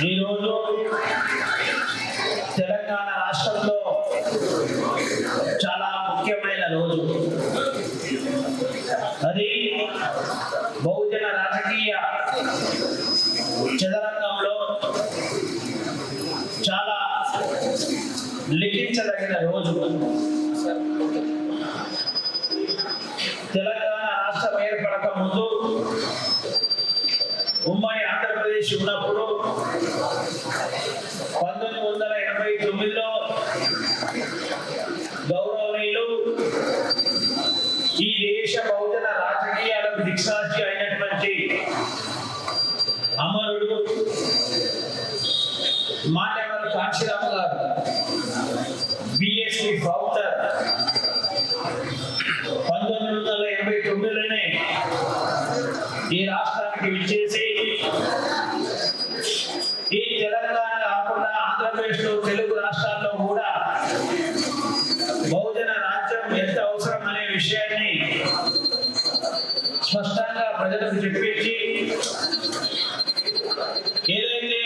ఈరోజు తెలంగాణ రాష్ట్రంలో చాలా ముఖ్యమైన రోజు. అది బహుజన రాజకీయ చదరంగంలో చాలా లిఖించదగిన రోజు. తెలంగాణ రాష్ట్రం ఏర్పడక ముందు ఉమ్మడి ఆంధ్రప్రదేశ్ ఉన్నప్పుడు 1989లో గౌరవనీయులు ఈ దేశ బహుజన రాజకీయాలకు దిక్సాక్షి అయినటువంటి అమరుడు మాన్యవర్ కాంశీరామ్ గారు, బిఎస్పీ ఫౌండర్, 1989లోనే ఈ రాష్ట్రానికి విచ్చేసి ఈ తెలంగాణ కాకుండా ఆంధ్రప్రదేశ్లో తెలుగు రాష్ట్రాల్లో కూడా బహుజన రాజ్యం ఎంత అవసరం అనే విషయాన్ని స్పష్టంగా ప్రజలకు చెప్పించి ఏదైతే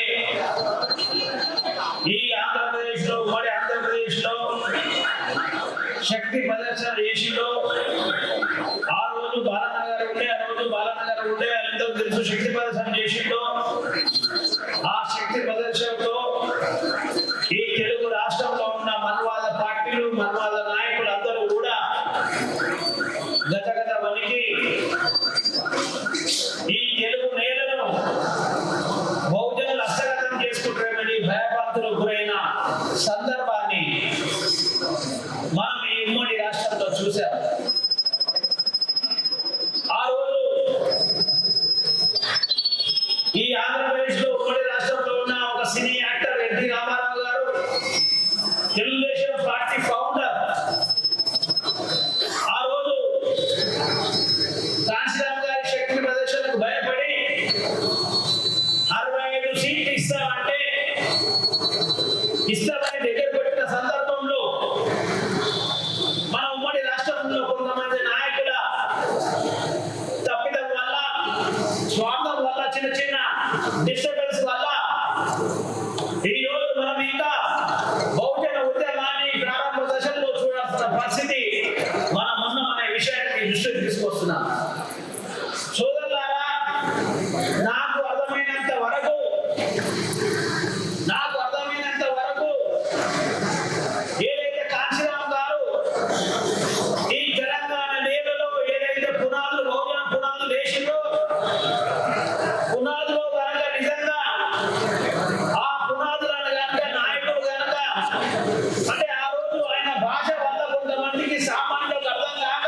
ఈ ఆంధ్రప్రదేశ్లో ఉమ్మడి ఆంధ్రప్రదేశ్లో శక్తి ప్రదర్శన చేసిందో ఆ రోజు బాలనగర్ ఉండే ఎంతో తెలుసు. శక్తి ప్రదర్శన చేసిందో ఆ శక్తి ప్రదర్శనతో ఈ తెలుగు రాష్ట్రంలో ఉన్న మన్వాద పార్టీలు, మన్వాద నాయకులు అందరూ కూడా గజగజ వణికి ఈ తెలుగు నేలను బహుజనులు హస్తగతం చేసుకుంటారని భయభ్రాంతులకు గురైన సందర్భాన్ని మనం ఈ ఉమ్మడి రాష్ట్రంలో చూశాం. ఆ రోజు ఈ ఆంధ్రప్రదేశ్ లో ఉమ్మడి రాష్ట్రంలో ఉన్న ఒక సినీ యాక్టర్ ఎన్టీ రామారావు గారు, తెలుగుదేశం పార్టీ ఫౌండర్, ఆ రోజు కాంశీరామ్ గారి శక్తి ప్రదర్శనకు భయపడి 65 సీట్లు ఇస్తామని దగ్గర పెట్టిన సందర్భంలో మన ఉమ్మడి రాష్ట్రంలో కొంతమంది నాయకుల తప్పిదం వల్ల, స్వార్థం వల్ల, చిన్న చిన్న డిస్టర్బెన్స్ వల్ల ఈ రోజు మనం ఇంకా బహుజన ఉద్యమాన్ని ప్రారంభ దశలో చూడాల్సిన పరిస్థితి మనం ఉన్నామనే విషయాన్ని దృష్టికి తీసుకొస్తున్నాం. సోదరులారా, నాకు అర్థమైనంత వరకు ఏదైతే కాంశీరామ్ గారు ఈ తెలంగాణ నేలలో ఏదైతే పునాదులు, బహుజన పునాదులు వేసిందో, పునాదులో కనుక నిజంగా ఆ పునాదులను కనుక నాయకులు కనుక, అంటే ఆ రోజు ఆయన భాష వల్ల కొంతమందికి సామాన్యులకు అర్థం కాక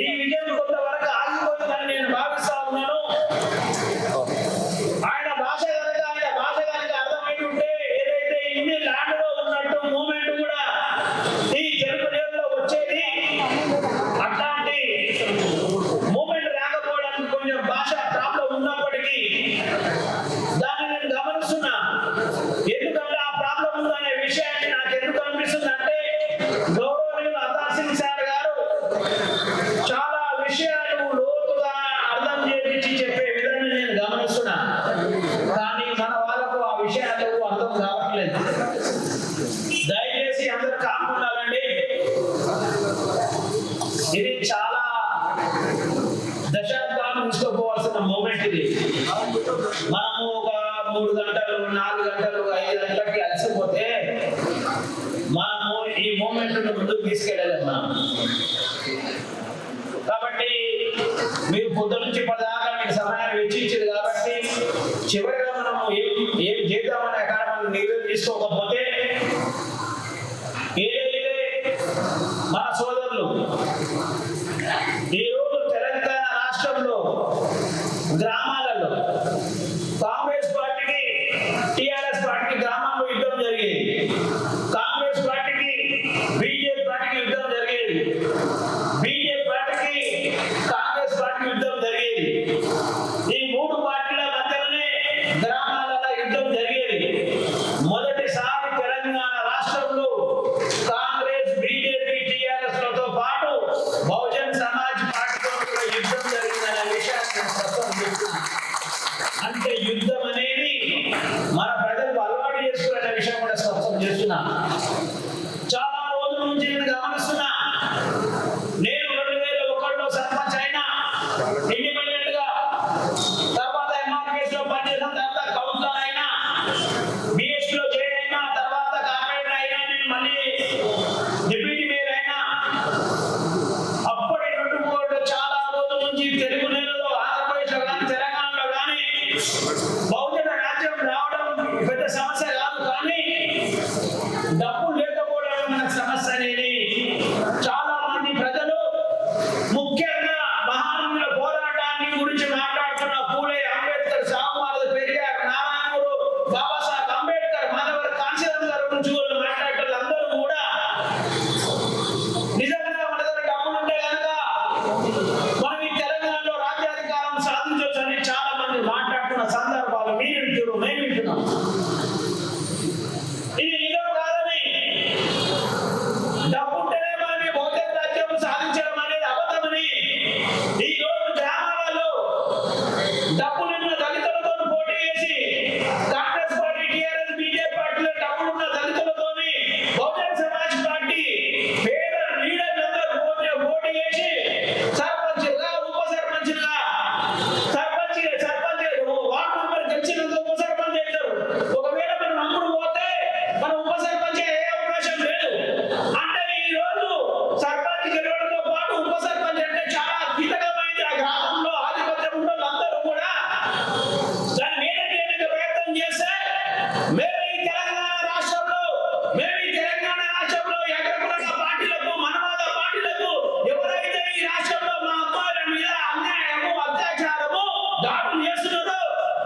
ఈ విజయం కొంతవరకు ఆగిపోయిందని నేను భావిస్తా ఉన్నాను. ఆయన భాష కనుక అర్థమై ఉంటే ఏదైతే ఇన్ని ల్యాండ్లో ఉన్నట్టు మూమెంట్ కూడా ఈ తెలుగు నేలలో వచ్చేది. అట్లాంటి మూమెంట్ రాకపోవడానికి కొంచెం భాష ప్రాబ్లం ఉన్నప్పటికీ దాన్ని నేను గమనిస్తున్నా. ఎందుకంటే ఆ ప్రాబ్లం ఉందనే విషయాన్ని నాకు ఎందుకు అనిపిస్తుంది అంటే, గౌరవనీయులు అతార్ సింగ్ సార్ గారు చాలా విషయాలు లోతుగా అర్థం చేయించి చెప్పే విధాన్ని నేను గమనిస్తున్నా. కానీ మన వాళ్ళకు ఆ విషయాలు అర్థం కావట్లేదు. దయచేసి అందరూ కాకుండాలండి. ఇది చాలా దశాబ్దాలు తీసుకోపోవాల్సిన మూమెంట్. ఇది మనము ఒక 3 గంటలు, 4 గంటలు, 5 గంటలకి అలసిపోతే మనము ఈ మూమెంట్ ముందుకు తీసుకెళ్ళలేము. కాబట్టి మీరు పొద్దు నుంచి 10 దాకా మీకు సమయాన్ని వెచ్చించారు. కాబట్టి చివరిగా మనము ఏం చేద్దామనే కారణం నిర్ణయం తీసుకోకపోతే ఏదైతే మన సోదరులు ఈరోజు తెలంగాణ రాష్ట్రంలో గ్రామాలలో కాంగ్రెస్ పార్టీకి, టిఆర్ఎస్ పార్టీకి గ్రామంలో యుద్ధం జరిగేది, కాంగ్రెస్ పార్టీకి బీజేపీ పార్టీకి యుద్ధం జరిగేది, బీజేపీ పార్టీకి కాంగ్రెస్ పార్టీకి యుద్ధం జరిగేది. ఈ 3 పార్టీల మధ్యలోనే గ్రామాలలో యుద్ధం జరిగేది. మొదటిసారి తెలంగాణ రాష్ట్రంలో కాంగ్రెస్, బీజేపీ, టిఆర్ఎస్ లతో పాటు వింటున్నాం, మేము వింటున్నాం. ఇది నిజం కాదని డబ్బు ఉంటేనే మనం ఈ భౌతిక రాజ్యం సాధించడం అనేది అబద్ధమని ఈ రోజు గ్రామాలలో డబ్బులున్న దళితులతో పోటీ చేసి కాంగ్రెస్ పార్టీ, టీఆర్ఎస్, బీజేపీ పార్టీలో డబ్బులున్న దళితులతోని బహుజన్ సమాజ్ పార్టీ పేద లీడర్లందరూ పోటీ చేసి సర్పంచ్గా, ఉప సర్పంచ్గా, సర్పంచ్ వార్డు మెంబర్ గెలిచినందుకు ఉప సర్పంచ్ అవుతారు. ఒకవేళ మనం అమ్ముడు పోతే మన ఉప సర్పంచ్ అయ్యే అవకాశం లేదు. అంటే ఈ రోజు సర్పంచ్ గెలవడంతో పాటు ఉప సర్పంచ్ అంటే చాలా కీలకమైంది. ఆ గ్రామంలో ఆధిపత్యం ఉన్న వాళ్ళందరూ కూడా దాన్ని మేనేజ్ ప్రయత్నం చేస్తే మేము ఈ తెలంగాణ రాష్ట్రంలో ఎగరకున్న పార్టీలకు, మనవాద పార్టీలకు ఎవరైతే ఈ రాష్ట్రంలో మా అమ్మాయిల మీద అన్యాయము, అత్యాచారము, దాడులు చేస్తున్నారో,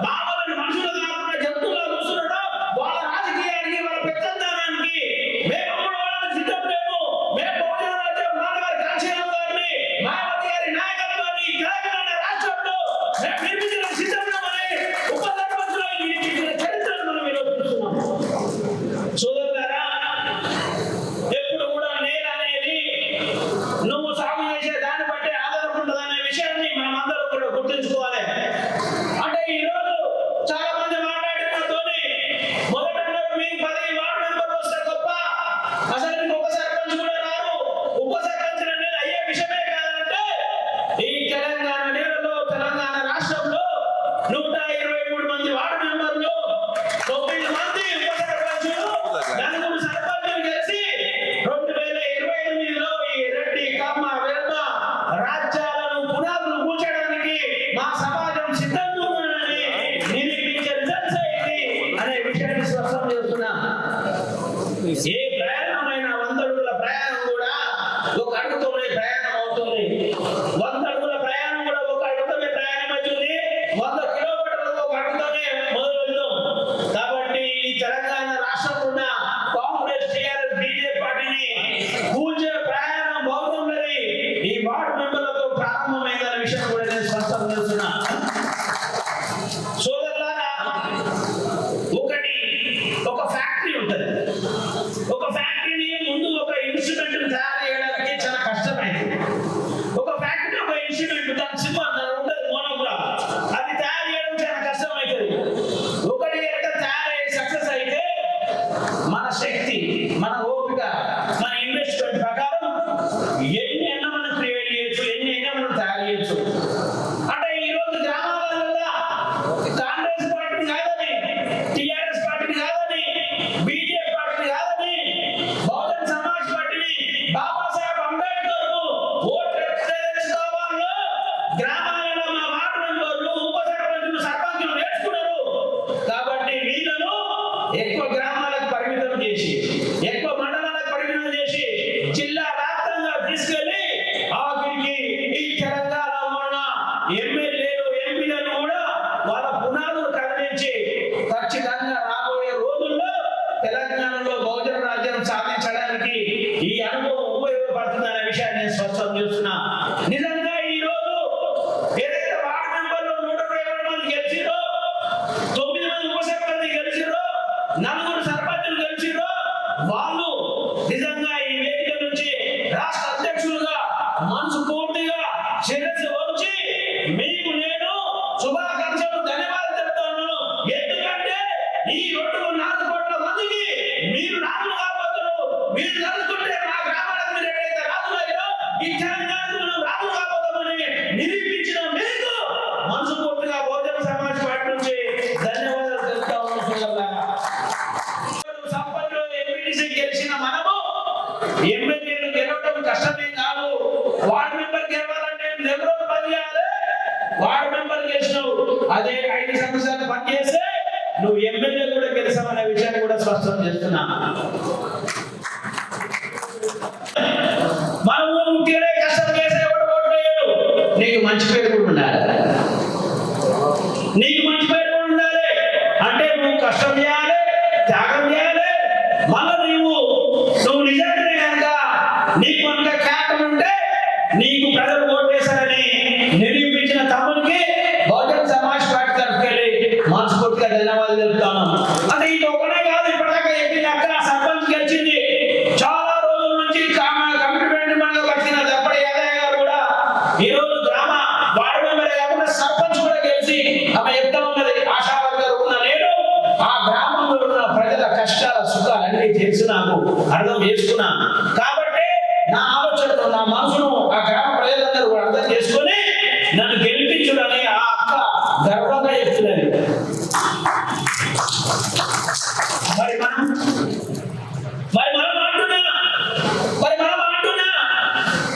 బావలను మనుషులు కాకుండా జంతువులు చూస్తున్నారో వాళ్ళ రాజకీయానికి, వాళ్ళ పెత్తందానానికి మేము అమ్ముడు సిద్ధం లేము. మేము బహుజన రాజ్యం నాన్నగారి కాశీరామ్ గారిని, మాయావతి గారి నాయకత్వాన్ని తెలంగాణ రాష్ట్రంలో మేము నిర్మించడం సిద్ధం లేమని ఉప సర్పంచ్లో నిర్మించిన చరిత్రను మనం ఈరోజు చూస్తున్నాం. సోదరులారా, ఎప్పుడు కూడా నేల అనేది నువ్వు సాగు చేసే దాన్ని బట్టి ఆధారపడుతుందనే విషయాన్ని మనం అందరం కూడా గుర్తుంచుకోవాలి. అంటే ఈ రోజు చాలా మంది మాట్లాడినతోని మొదట మీకు 10 వార్డు మెంబర్లు వస్తే గొప్ప, అసలు మీకు ఒక సర్పంచ్ కూడా రారు, ఉప సర్పంచ్ అనేది అయ్యే విషయమే కాదంటే ఈ తెలంగాణ నేలలో, తెలంగాణ రాష్ట్రంలో 123 మంది వార్డు మెంబర్లు, 9 మంది ఉప సర్పంచులు, 4 సర్పంచులు కలిసి 2028లో ఈ రెడ్డి, కమ్మ, వెల్మ రాజ్యాలను పునాదులు కూర్చడానికి మా సమాజం సిద్ధంగా ఉందని నిరూపించే రిజల్ట్స్ ఇది అనే విషయాన్ని స్పష్టం చేస్తున్నా. ఏ ప్రయాణమైన 100 అడుగుల ప్రయాణం కూడా ఒక అడుగుతోనే ప్రయాణం అవుతుంది. 100 అడుగుల ప్రయాణం కూడా ఒక అడుగుతోనే ప్రయాణం అవుతుంది. 100 కిలోమీటర్లు ఒక అడుగుతోనే మొదలవుతాం. కాబట్టి ఈ తెలంగాణ రాష్ట్రంలో ఉన్న కాంగ్రెస్, టీఆర్ఎస్, బీజేపీ పార్టీని కూల్చే ప్రయాణం బహుశా ఈ వార్డు మెంబర్లతో ప్రారంభమైందనే విషయం కూడా నేను స్పష్టం చేస్తున్నా. సోదరులారా, ఒక ఫ్యాక్టరీ ఉంటుంది. ఒక ఫ్యాక్టరీని ముందు ఒక ఇన్స్ట్రుమెంట్ తయారు చేయడానికి చాలా కష్టమైంది. ఒక ఫ్యాక్టరీ, ఒక ఇన్స్ట్రుమెంట్, దాని సింబల్ ఉంటుంది మోనోగ్రామ్, అది తయారు చేయడం చాలా కష్టమవుతుంది. ఒకటి కనుక తయారయ్యే సక్సెస్ అయితే మన శక్తి, మన ఓపిక, మన ఇన్వెస్ట్మెంట్ ప్రకారం ఎన్ని అయినా మనం క్రియేట్ చేయొచ్చు, ఎన్ని అయినా మనం తయారు చేయొచ్చు. అంటే ఈ రోజు గ్రామాలలో కాంగ్రెస్ పార్టీ కాదని, టీఆర్ఎస్ పార్టీ కాదని, బీజేపీ పార్టీ కాదని, బహుజన్ సమాజ్ పార్టీని, బాబాసాహెబ్ అంబేద్కర్ ఓట్లు వాళ్ళు గ్రామాలలో మా వార్డు మెంబర్లు, ఉప సర్పంచులు, సర్పంచులు నేర్చుకున్నారు. కాబట్టి వీళ్ళను ఎక్కువ గ్రామాలకు పరిమితం చేసి, ఎక్కువ మండలాలకు పరిమితం చేసి, జిల్లా వ్యాప్తంగా తీసుకెళ్లి ఆఖరికి ఈ తెలంగాణలో ఉన్న ఎమ్మెల్యేలు, ఎంపీలను కూడా వాళ్ళ పునాదులు కదిలించి ఖచ్చితంగా రాబోయే రోజుల్లో తెలంగాణలో బహుజన రాజ్యం సాధించడానికి ఈ అనుభవం ఉపయోగపడుతుందనే విషయాన్ని నేను స్పష్టం చేస్తున్నా. నిజంగా ఈ రోజు ఏదైతే వార్డు మెంబర్లు 127 మంది గెలిచిరో, 9 మంది ఉప సర్పంచ్ గెలిచిరో, 4 సర్పంచులు గెలిచిరో, వాళ్ళు నిజంగా ఈ వేదిక నుంచి రాష్ట్ర అధ్యక్షులుగా మనసు పూర్తిగా శిరస్సు వంచి మీకు నేను శుభాకాంక్షలు, ధన్యవాదాలు చెప్తాను. ఎందుకంటే ఈ 4 కోట్ల మందికి మీరు రాజులు కాబోతున్నారు. మీరు తలుచుకుంటే మా గ్రామాలకు మీరు ఎక్కడైతే రాజులయ్యారో ఈ తెలంగాణకు మనం రాజులు కాబోతామని నిరూపించిన మీకు మనసు పూర్తిగా బహుజన సమాజ్ పార్టీ నుంచి ధన్యవాదాలు చెప్తా ఉన్నాం. సంపన్నులు ఎంపీటీసీ గెలిచిన మనము ఎమ్మెల్యేలు గెలవడం కష్టమే కాదు. వార్డు మెంబర్ గెలవాలంటే ఎవరో పని చేయాలి. వార్డు మెంబర్ గెలిచినావు, అదే 5 సంవత్సరాలు పనిచేస్తే నువ్వు ఎమ్మెల్యే కూడా గెలిచావనే విషయాన్ని కూడా స్పష్టం చేస్తున్నా. మనము ముఖ్యమే కష్టం చేసేవాడు ఓటు వేయడు. నీకు మంచి పేరు కూడా ఉండాలి. నీకు మంచి పేరు కూడా ఉండాలి అంటే నువ్వు కష్టం చేయాలి, త్యాగం చేయాలి. మళ్ళీ నువ్వు నిజంగానే కనుక నీకు కనుక ఖ్యాతం ఉంటే నీకు ప్రజలు ఓటు వేశారని నిరూపించిన తమ్ముడికి బహుజన్ సమాజ్ పార్టీ తరఫుకెళ్ళి మనస్ఫూర్తిగా ధన్యవాదాలు చెప్తాను. అంటే ఇది ఒకనే కాదు, ఇప్పటిదాకా చెప్పింది అక్కడ సర్పంచ్ గెలిచింది. చాలా రోజుల నుంచి కమిట్మెంట్ మనకు వచ్చిన దప్పడి యాదయ్య గారు కూడా ఈ రోజు గ్రామ వార్డు మెంబర్ కాకుండా సర్పంచ్ కూడా గెలిచి ఆమె చెప్తా ఉన్నది. ఆశావర్కర్ ఉన్న నేను ఆ గ్రామంలో ఉన్న ప్రజల కష్టాల సుఖాలన్నీ తెలుసు, నాకు అర్థం చేసుకున్నా. కాబట్టి నా ఆలోచనలు నా మనసును ఆ గ్రామ ప్రజలందరూ కూడా అర్థం చేసుకొని నన్ను గెలిపించుడని ఆ అక్క గర్వంగా చెప్తున్నది. మరి మనం అంటున్నా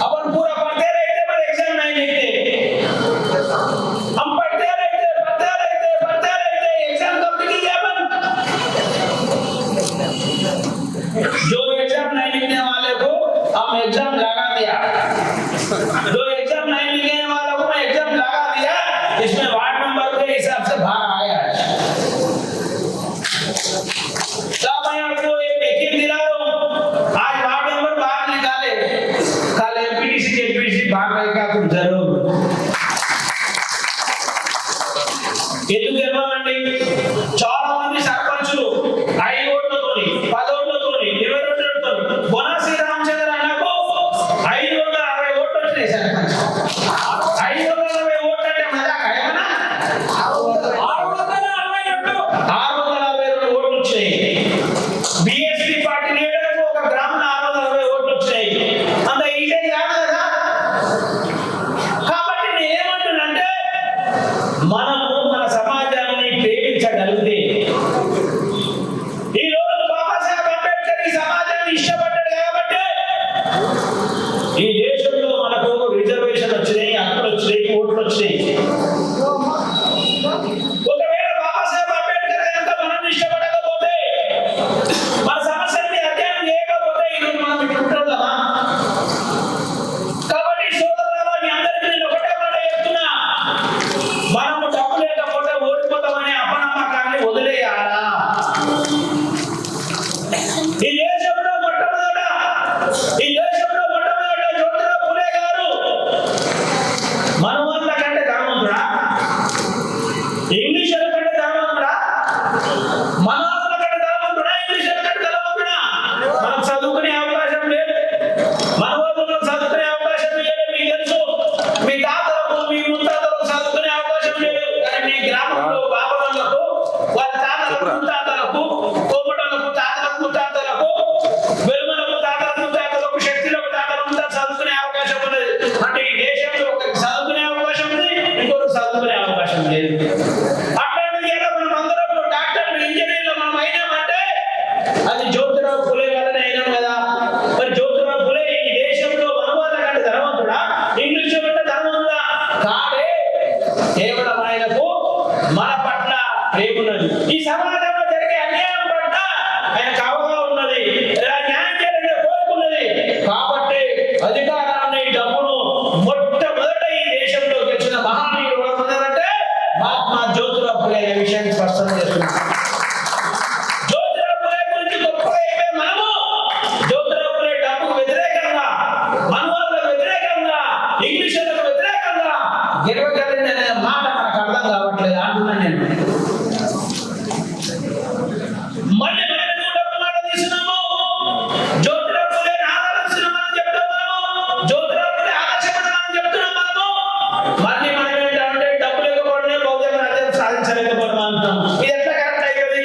अपन पूरा पढ़ते रहते पर एग्जाम नहीं लिखते, हम पढ़ते रहते एग्जाम कब लिखेंगे अपन? जो एग्जाम नहीं लिखने वाले को हम एग्जाम लगा दिया, जो एग्जाम नहीं लिखने वालों को एग्जाम लगा दिया, इसमें वार्ड नंबर के हिसाब से भाग आया है। तो मैं आपको एक यकीन दिला रहा हूं, आज वार्ड नंबर बाहर निकाले, कल एमपीटीसी जेपीटीसी भाग रहेगा तुम जरूर। ఎందుకు గెలవాలండి? చాలా మంది సర్పంచులు 5 ఓట్లతోని 10 ఓట్లతోని 20 ఓట్లతోని బొనాసి రామచంద్ర అన్నకు 560 ఓట్లు వచ్చినాయి. సర్పంచ్ 560 ఓట్లు అంటే మజాకా ఏమన్నా? 662 ఓట్లు వచ్చినాయి. బీఎస్పీ పార్టీ లీడర్కు ఒక గ్రామం 660 ఓట్లు వచ్చినాయి. అంత ఈజీ కాదు కదా. కాబట్టి నేనేమంటున్నానంటే మనము మన సమాజాన్ని ప్రేమించగలిగితే, ఈ రోజు బాబాసాహెబ్ అంబేద్కర్ ఈ సమాజాన్ని ఇష్టపడ్డాడు కాబట్టి ఈ దేశంలో మనకు రిజర్వేషన్ వచ్చినాయి, హక్కులు వచ్చినాయి, ఓట్లు వచ్చినాయి. ఒకవేళ బాబాసాహెబ్ అంబేద్కర్ కనుక మనం ఇష్టపడకపోతే, మన సమస్యల్ని అధ్యయనం చేయకపోతే ఈరోజు మనం ఇక్కడ ఉంటాం కదా. కాబట్టి సోదరులారా, మీ అందరికీ నేను ఒకటే మాట చెప్తున్నా, మనము డబ్బు లేకపోతే ఓడిపోతామనే అపనమ్మకాన్ని వదిలేయాలా? ఈ దేశంలో మొట్టమొదట జ్యోతిరావు ఫులే గారు మనవాళ్ళ కంటే ధనవంతుడా? ఇంగ్లీషుల కంటే ధనవంతుడా? మనవాళ్ళ కంటే ధనవంతుడా? ఇంగ్లీషుల కంటే ధనవంతుడా? మనం చదువుకునే అవకాశం లేదు, మన వాళ్ళు చదువుకునే అవకాశం లేదు. మీకు తెలుసు, మీ తాతలకు మీ ముత్తాతలకు చదువుకునే అవకాశం లేదు. కానీ మీ గ్రామంలో బాబులకు వాళ్ళ తాతలకు ముత్తాతలకు కోమటలకు తాతలకు ముత్తాతలకు వెలుమలకు తాతలకు ముత్తాతలకు శక్తులకు తాతలకు చదువుకునే అవకాశం ఉన్నది. అంటే ఈ దేశంలో ఒకరికి చదువుకునే అవకాశం ఉంది, ఇంకొకరికి చదువుకునే అవకాశం లేదు. అట్లాంటిది ఎలా మనం అందరం డాక్టర్లు ఇంజనీర్లు మనం అయినామంటే అది జ్యోతిరావు ఫులే వల్లనే అయినాం కదా. మరి జ్యోతిరావు ఫులే ఈ దేశంలో మనవాళ్ళ కంటే ధనవంతుడా? ఇంగ్లీష్ కంటే ధనవంతుడా? కాడే. కేవలం ఆయనకు మన పట్ల ప్రేమ ఉన్నది. ఈ సమాజంలో జరిగే అన్యాయం పట్ల ఆయనకు అవగాహన ఉన్నది, న్యాయం చేయాలని కోరుకున్నది. కాబట్టి అధికారాన్ని, డబ్బును మొట్టమొదట ఈ దేశంలో గెలిచిన మహానీయుడు ఎవరున్నారంటే మహాత్మా జ్యోతిరావు ఫులే అనే విషయాన్ని స్పష్టం చేస్తున్నారు. జ్యోతిరావు ఫులే గురించి గొప్పగా చెప్పే మనము జ్యోతిరావు ఫులే డబ్బుకు వ్యతిరేకంగా, మనవాళ్ళకు వ్యతిరేకంగా, ఇంగ్లీషులకు వ్యతిరేకంగా గెలవగలిగిన మాట మనకు అర్థం కావట్లేదు అంటున్నాను నేను. మళ్ళీ మనం డబ్బు మాట తీసుకున్నాము, జ్యోతిరావు ఫులేని ఆదరిస్తున్నామని చెప్తాం మనము, జ్యోతిరావు ఫులే ఆదర్శపడమని చెప్తున్నాం మనము. మళ్ళీ మనం ఏంటంటే డబ్బు లేకపోవడమే బహుజన రాజ్యాన్ని సాధించలేకపోవడం అంటున్నాం. ఇది ఎట్లా కరెక్ట్ అవుతుంది?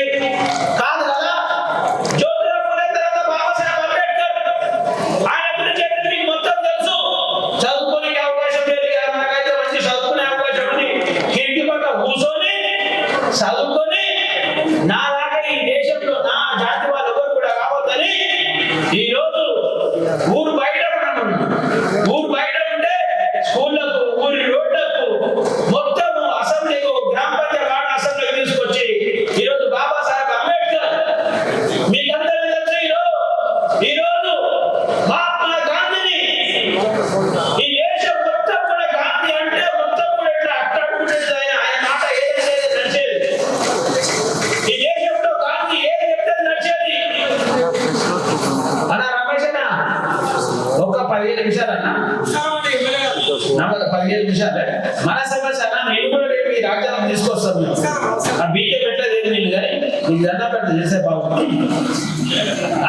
ఇదంతా పెద్ద చేసే బాబు.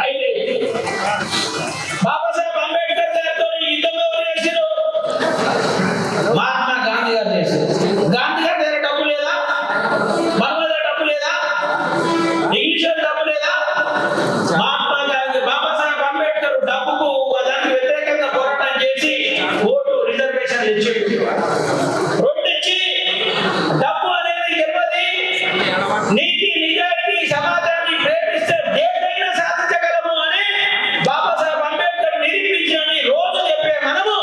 అయితే బాబాసాహెబ్ అంబేద్కర్ గారితో యుద్ధం ఎవరు చేశారు? మహాత్మా గాంధీ గారు చేశారు. గాంధీ గారి దగ్గర డబ్బు లేదా? మన దగ్గర డబ్బు లేదా? ఇంగ్లీష్ డబ్బు లేదా? మహాత్మా గాంధీ బాబాసాహెబ్ అంబేద్కర్ డబ్బుకు దానికి వ్యతిరేకంగా పోరాటం చేసి ఓటు రిజర్వేషన్ ఇచ్చాడు. రెండిచ్చి డబ్బు అనేది గెలవది, నీతి నిజాయితీ సమాజాన్ని ప్రేమిస్తే దేన్నైనా సాధించగలము అని బాబాసాహెబ్ అంబేద్కర్ నిరూపించని రోజు చెప్పే మనము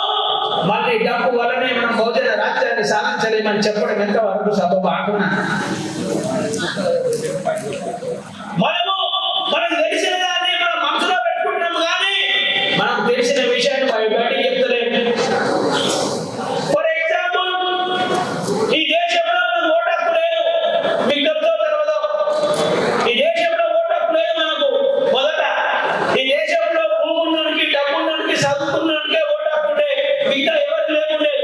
మళ్ళీ డబ్బు వల్లనే మనం బహుజన రాజ్యాన్ని సాధించలేమని చెప్పడం ఎంతవరకు సబబు ఆగునా? మనకు తెలిసిన దాన్ని మనం మనసులో పెట్టుకుంటాం కానీ మనకు తెలిసిన విషయాన్ని బయటికి చెప్తలేము. ఫర్ ఎగ్జాంపుల్, ఈ దేశంలో మనకు ఓటు హక్కు లేదు. మీకు తెలుసో తెలియదో? ఈ దేశంలో ఓటు హక్కు లేదు మనకు. మొదట ఈ దేశంలో భూమి ఉన్నోనికి, డబ్బు ఉన్నోనికి, చదువుకున్నోనికే ఓటు హక్కు ఉండే, మిగతా ఎవరికి లేకుండే.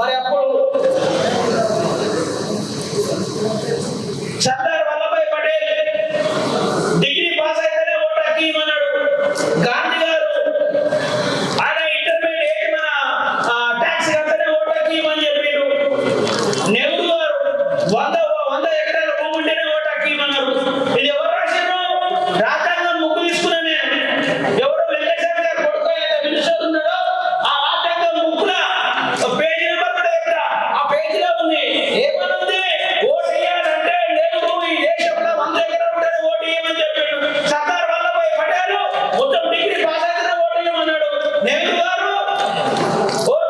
మరి అప్పుడు సర్దార్ వల్లభాయ్ పటేల్ డిగ్రీ పాస్ అయితేనే ఓటు హక్కు ఇవ్వమన్నాడు. గాంధీ గారు ఆయన ఇంటర్మీడియట్ మన ట్యాక్స్ కడితేనే ఓటు హక్కు ఇవ్వమని చెప్పారు. నెహ్రూ గారు 100 ఎకరాల భూమి ఉంటేనే ఓటు హక్కు ఇవ్వమన్నారు. ఇది ఎవరు రాశారు? రాజ్యాంగం ముగ్గు తీసుకున్నా నేను. ఎవరు వెంకటేశ్వర గారు కొడుకు మినిస్టర్ ఉన్నాడో ఆ రాజ్యాంగం ముగ్గుల పేజీ నెంబర్ కూడా ఎక్కడ ఆ పేజీలో ఉంది. ఏమనుంది? ఓటు వేయాలంటే నెహ్రూ ఈ దేశంలో 100 ఎకరాలు ఉంటేనే ఓటు వేయమని చెప్పాడు. సర్దార్ వల్లభాయ్ పటేల్ మొత్తం డిగ్రీ పాస్ అయితేనే ఓటు వేయమన్నాడు. నెహ్రూ గారు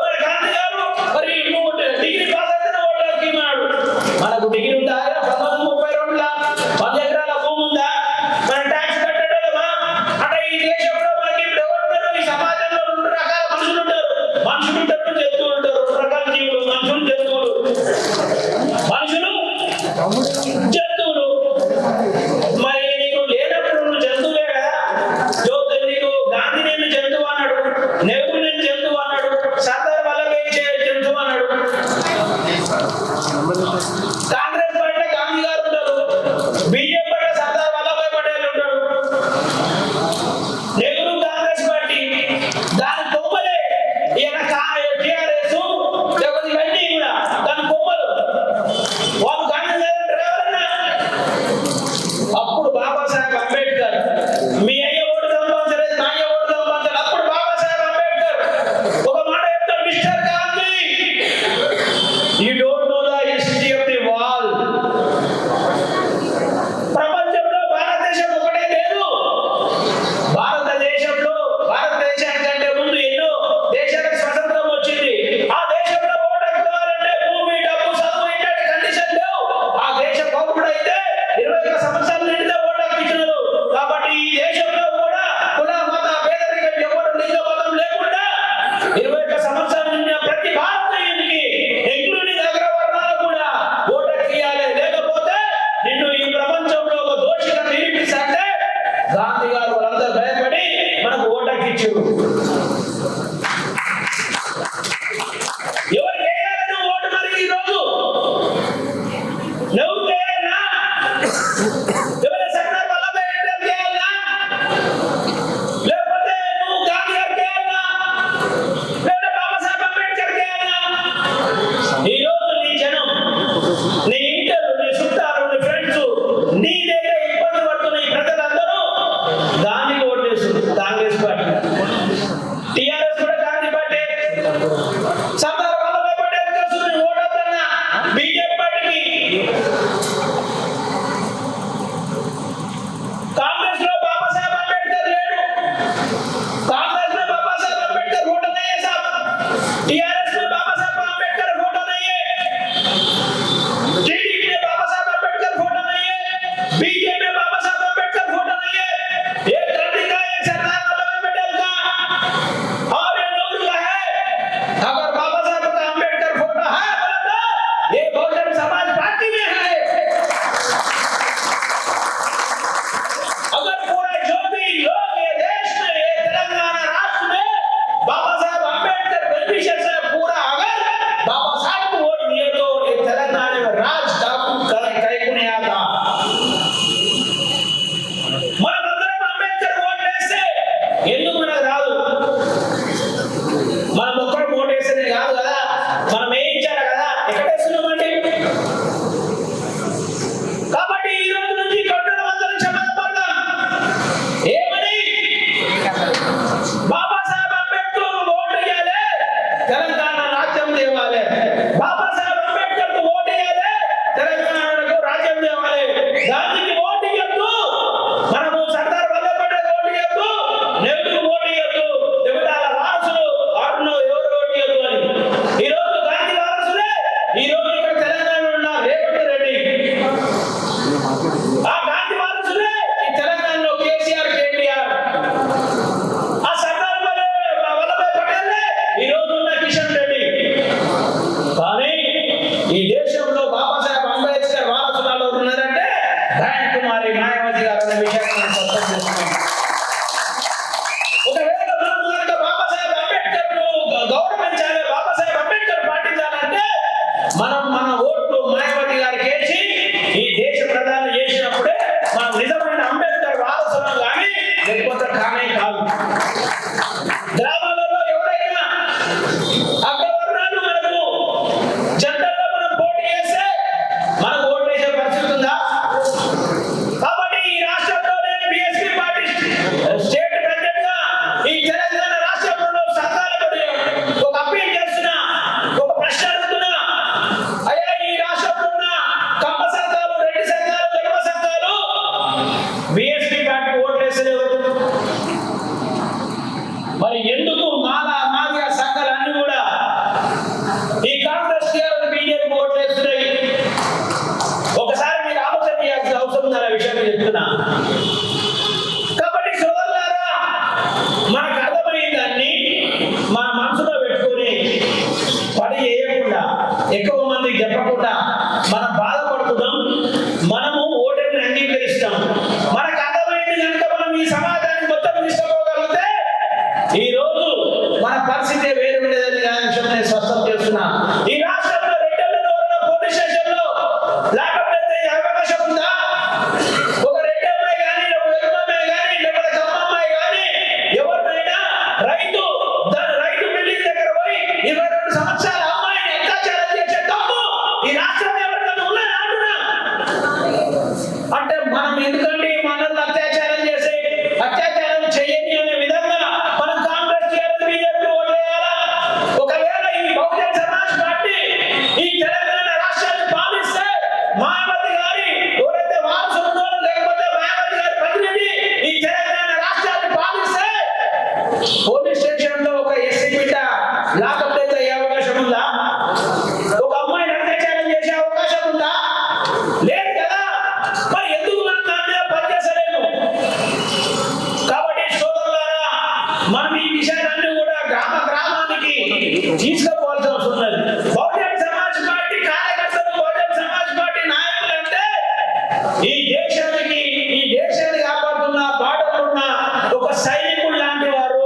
మరి గాంధీ గారు మరి డిగ్రీ పాస్ అయితేనే ఓటు హక్కు ఇవ్వమన్నాడు. మనకు డిగ్రీ ఉందా? 1932 100 ఎకరాల భూమి ఉందా? మన ట్యాక్స్ కట్టడమా? అంటే ఈ దేశంలో మనకి ఇప్పుడు ఎవరున్నారు? ఈ సమాజంలో 2 రకాల మనుషులు ఉంటారు. మనుషులు ఉంటారు, జంతువులు ఉంటారు. 2 రకాల జీవులు, మనుషులు, జంతువులు. మనుషులు, జంతువులు. మరి నీకు లేనప్పుడు నువ్వు జంతువులే కదా. నీకు గాంధీ నేను జంతువు అన్నాడు, నెహ్రూ నేను జంతువు అన్నాడు, సర్దార్ వల్లభాయ్ జంతువు అన్నాడు. కాంగ్రెస్ పార్టీ గాంధీ గారు ఉంటారు, బీజేపీ పార్టీ సర్దార్ వల్లభాయ్ పటేల్ ఉంటాడు. నెహ్రూ కాంగ్రెస్ పార్టీ దాని బొమ్మలే టిఆర్ఎస్ లేకపోతే ఇవన్నీ కూడా దాని బొమ్మలు. వాళ్ళు గాంధీ గారు అంటారు ఎవరన్నా. అప్పుడు బాబాసాహెబ్ అంబేద్కర్ మీ అయ్య ఓటు సంపాదించలేదు, మా అయ్య ఓటు సంపాదించలేదు. అప్పుడు బాబాసాహెబ్ అంబేద్కర్ ఒక మాట చెప్తాడు, mister Gandhi, you don't know the history of the wall. ప్రపంచంలో భారతదేశం ఒకటే లేదు. భారతదేశానికంటే ముందు ఎన్నో దేశాలకు స్వతంత్రం వచ్చింది. ఆ దేశంలో ఓటు హక్కు కావాలంటే భూమి, డబ్బు, చదువు ఇట్లాంటి కండిషన్ లేవు. ఆ దేశ పౌరుడు అయితే 21 సంవత్సరాలు నిండితే ఓటు హక్కు ఇచ్చినారు. కాబట్టి ఈ దేశంలో కూడా కుల, మత పేదరికం ఎవరు లింగ మతం లేకుండా 21 సంవత్సరాలు నిండిన ప్రతి భారతీయునికి ఇంక్లూడింగ్ అగ్రవర్ణాలు కూడా ఓటు హక్కు ఇవ్వాలి. లేకపోతే నిన్ను ఈ ప్రపంచంలో ఒక దోషిగా నిరూపిస్తాంటే గాంధీ గారు వాళ్ళందరూ భయపడి మనకు ఓటు హక్కు ఇచ్చారు. ఎవరికి వేయాలని ఓటు మరి ఈ రోజు? నువ్వు వేయాలా? ఎవరైనా సర్దార్ వల్లభాయ్ పటేల్ వేయాలా? లేకపోతే నువ్వు గాంధీ గారికి వేయాలా? లేదా బాబాసాహెబ్ అంబేద్కర్ వేయాలా? ఈ రోజు నీ జనం, నీ ఇంటర్లు, నీ చుట్టాలు, నీ ఫ్రెండ్స్, నీ దగ్గర ఇబ్బంది పడుతున్న ఈ ప్రజలందరూ గాంధీకి ఓటేస్తారు. కాంగ్రెస్ పార్టీ, టిఆర్ఎస్ కూడా గాంధీ పార్టీ. సర్దార్ వల్లభాయ్ పటేల్ కోసం ఓటొద్దన్నా బీజేపీ పార్టీకి బహన్ కుమారి మాయావతి గారు అనే విషయాన్ని మనం స్పష్టం చేస్తున్నాం. ఒకవేళ మనం కనుక బాబాసాహెబ్ అంబేద్కర్ గౌరవించాలి, బాబాసాహెబ్ అంబేద్కర్ పాటించాలంటే మనం మన ఓట్లు మాయావతి గారికి వేసి ఈ దేశ ప్రధాని చేసినప్పుడే మనం నిజమైన అంబేద్కర్ వారసులం కానీ లేకపోతే కానే కాదు. గ్రామాలలో ఎవరైనా అగ్రవర్ణాలు మనకు జనరల్గా మనం పోటీ చేస్తే మనకు ఓట్లు వేసే పరిస్థితి ఉందా? కాబట్టి ఈ రాష్ట్రంలో నేను బీఎస్పీ పార్టీ స్టేట్ ప్రెసిడెంట్ గా ఈ తెలంగాణ రాష్ట్రంలో సంఘాలకు ఒక అప్పీల్ చేస్తున్నా, ఒక ప్రశ్న అడుగుతున్నా. అయ్యా, ఈ రాష్ట్రంలో ఉన్న కమ్మ సంఘాలు, రెడ్డి సంఘాలు, జగమ సంఘాలు బీఎస్పీ పార్టీ ఓట్లు వేసలేవు. మరి ఎందుకు మాదిగ సంఘాలన్నీ కూడా ఈ కాంగ్రెస్ బీజేపీ ఓట్లు వేస్తున్నాయి? ఒకసారి మీరు ఆలోచన చేయాల్సిన అవసరం ఉందన్న విషయం చెప్తున్నా. కాబట్టి సోదరులారా, మనకు అర్థమైన దాన్ని మన మనసులో పెట్టుకొని పని చేయకుండా, ఎక్కువ మందికి చెప్పకుండా మనం బాధపడుతున్నాం. మనము ఓటమిని అంగీకరిస్తాం. మనకు అర్థమైంది కనుక మనం ఈ సమాజాన్ని మొత్తం తీసుకోగలిగితే ఈ రోజు మన పరిస్థితి వేరు ఉండేదని విషయం నేను స్పష్టం చేస్తున్నా. ఈ రాష్ట్రంలో రెడ్డిలో ఉన్న పోలీస్ స్టేషన్ లో లాకప్ అయ్యే అవకాశం ఉందా? ఒక రెడ్డి అమ్మాయి కానీ, ఒక వెలుగు అమ్మాయి కానీ, లేకపోతే కమ్మ అమ్మాయి కానీ ఎవరినైనా రైతు బిల్డింగ్ దగ్గర పోయి 22 సంవత్సరాల అమ్మాయిని అత్యాచారం చేసే తప్పు ఈ రాష్ట్రం ఎవరికైనా ఉన్నది అంటున్నా. అంటే మనం ఎందుకంటే మనల్ని అత్యాచారం చేసి అత్యాచారం చేయని అనే విధంగా మనం కాంగ్రెస్ బీజేపీ ఓట్లేయాలా? ఒకవేళ ఈ బహుజన్ సమాజ్ పార్టీ ఈ తెలంగాణ రాష్ట్రాన్ని పాలిస్తే మాయావతి గారి ఎవరైతే వారసులు ఉన్నారో, లేకపోతే మాయావతి గారి ప్రతినిధి ఈ తెలంగాణ రాష్ట్రాన్ని పాలిస్తే పోలీస్ స్టేషన్ లో ఒక ఎస్సీ బిడ్డ లాకప్ అయ్యే అవకాశం ఉందా? ఒక అమ్మాయిని అత్యాచారం చేసే అవకాశం ఉందా? లేదు కదా. మరి ఎందుకు మనం దాని మీద పనిచేసలేము? కాబట్టి సోదరులారా, మనం ఈ విషయాలన్నీ కూడా గ్రామానికి తీసుకుపోవాల్సిన అవసరం ఉన్నది. బహుజన్ సమాజ్ పార్టీ కార్యకర్తలు, బహుజన్ సమాజ్ పార్టీ నాయకులు అంటే ఈ దేశాన్ని కాపాడుతున్న, బాటలున్న ఒక సైనికుడు లాంటి వారు.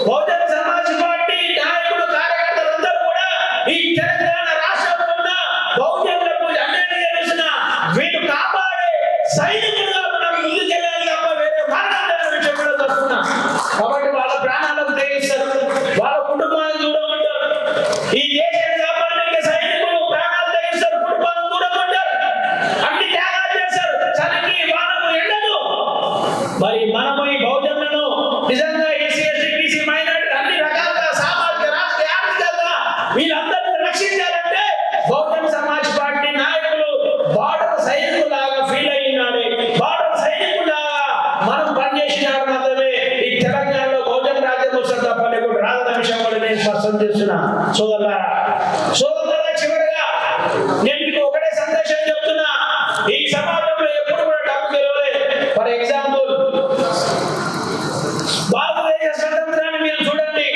బహుజన్ సమాజ్ పార్టీ నాయకులు, కార్యకర్తలందరూ కూడా ఈ తెలంగాణ రాష్ట్రంలో ఉన్న బహుజనులకు అన్యాయం చేసిన వీళ్ళు కాపాడే సైనికులుగా మనం ముందుకెళ్ళాలి తప్ప వేరే మార్గం లేని విషయం కూడా చూస్తున్నాం. కాబట్టి వాళ్ళ ప్రాణాలకు తెగిస్తారు, వాళ్ళ కుటుంబాన్ని చూడమంటారు. ఈ దేశాన్ని కాపాడడానికి సైనికులు ప్రాణాలు తెగిస్తారు, కుటుంబాలను చూడమంటారు, అన్ని త్యాగాలు చేస్తారు, చలికి వానకు ఎండకు. మరి మనము ఈ బహుజనులను నిజంగా ఎస్సీ ఎస్టీ బీసీ మైనారిటీ అన్ని రకాలుగా సామాజిక రాజకీయ ఆర్థికంగా వీళ్ళందరినీ రక్షించాలంటే బహుజన్ సమాజ్ పార్టీ నాయకులు బార్డర్ సైనికులాగా ఫీల్ అయినాడు. బార్డర్ సైనికులాగా మనం పనిచేసినాడు మాత్రమే ఈ తెలంగాణలో బహుజన్ రాజ్యం వస్తుంది తప్ప లేకుండా రాదన్న విషయం కూడా నేను స్పష్టం చేస్తున్నా. సోదరులారా, చివరిగా నేను మీకు ఒకటే సందేశం చెప్తున్నా. ఈ సమాజంలో ఎప్పుడు కూడా డబ్బు గెలవలేదు. ఫర్ ఎగ్జాంపుల్, భారతదేశ స్వతంత్రాన్ని మీరు చూడండి.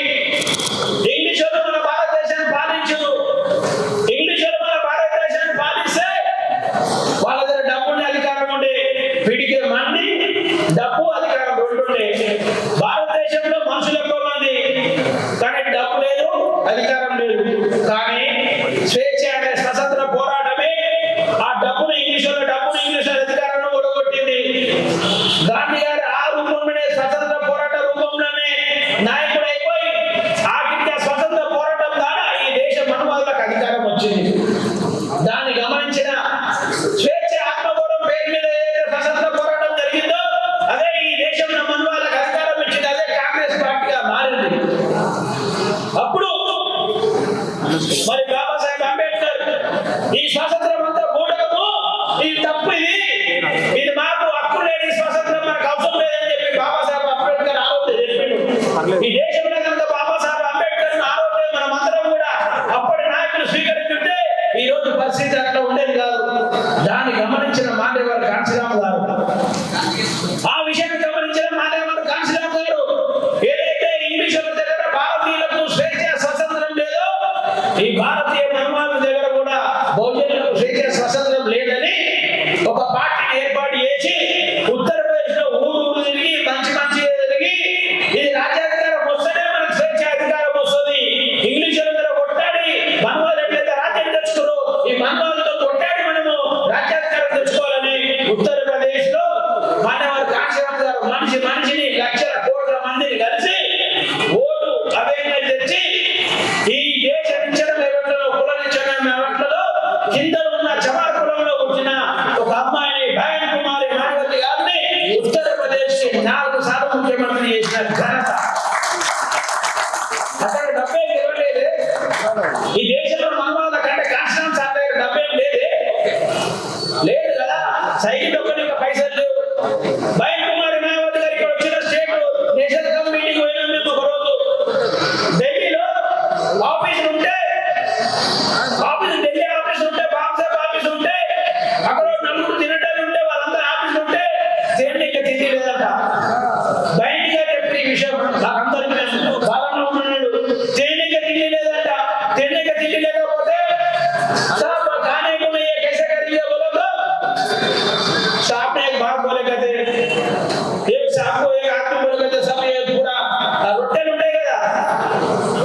ఇంగ్లీష్ వాళ్ళు మన భారతదేశాన్ని పాలించరు. ఇంగ్లీష్ వాళ్ళు మన భారతదేశాన్ని పాలిస్తే వాళ్ళ దగ్గర డబ్బు ఉండే, అధికారం ఉండే. వీటికి మంది డబ్బు అధికారం రెండు ఉండే. భారతదేశంలో మనుషులు ఎక్కువ మంది, కానీ డబ్బు లేదు, అధికారం లేదు. కానీ స్వేచ్ఛ అనే స్వతంత్ర పోరాటమే ఆ డబ్బును ఇంగ్లీష్ అధికారాన్ని ఓడగొట్టింది. గాంధీ గారు ఆ రూపంలోనే స్వతంత్ర పోరాట రూపంలోనే నాయకుడు అయిపోయి ఆఖరిగా స్వతంత్ర పోరాటం ద్వారా ఈ దేశ మనువాదులకు అధికారం వచ్చింది. దాన్ని గమనించిన స్వేచ్ఛ ఆత్మగౌరవం పేరు మీద ఏదైతే స్వతంత్ర పోరాటం జరిగిందో అదే ఈ దేశంలో మనువాదులకు అధికారం ఇచ్చింది. అదే కాంగ్రెస్ పార్టీగా మారింది. అప్పుడు మరి బాబాసాహెబ్ అంబేద్కర్ ఈ స్వాతంత్రం అంతా కూడము, ఇది తప్పు, ఇది మాకు హక్కు లేని స్వాతంత్రం, మనకు అవసరం లేదని చెప్పి బాబాసాహెబ్ అంబేద్కర్ ఆరోగ్యం చెప్పిండు. ఈ దేశంలో కనుక బాబాసాహెబ్ అంబేద్కర్ ఆరోగ్యం మనమందరం కూడా అప్పటి నాయకులు స్వీకరించుంటే ఈ రోజు పరిస్థితి అట్లా ఉండేది కాదు. దాన్ని గమనించిన మాదేవారి కాంశీరామ్ గారు, ఆ విషయాన్ని గమనించిన మాదేవారి కాంశీరామ్ గారు ఏదైతే ఇంగ్లీష్ దగ్గర భారతీయులకు స్వేచ్ఛ స్వతంత్రం లేదో ఈ భారతీయ మనువాదుల దగ్గర కూడా బహుజనులకు స్వేచ్ఛ స్వతంత్రం లేదని ఒక పార్టీని ఏర్పాటు సైకిల్ తొక్కడానికి పైసలు లేవు. బయట కుమారి మాయావతి గారు ఇక్కడ వచ్చిన స్టేట్ నేషనల్ కమిటీ మీటింగ్ పోయినాం మేము ఒక రోజు. ఢిల్లీలో ఆఫీసులు ఉంటే ఢిల్లీ ఆఫీస్ ఉంటే బాబుసాహెబ్ ఆఫీస్ ఉంటే అక్కడ నలుగురు తినటాలు ఉంటే వాళ్ళందరూ ఆఫీసులు ఉంటే తిండికి తిండి లేదంట. బయటగా చెప్పిన ఈ విషయం నాకందరికీ బాగా ఉన్నాడు. తిండికి తిండి లేదంట. తిండికి తిండి లేకపోతే खाने को नहीं है कैसे करेंगे बोलो तो साहब ने एक बात बोले कहते एक साहब को एक आदमी बोले कहते सब ये पूरा रोटे लुटे కదా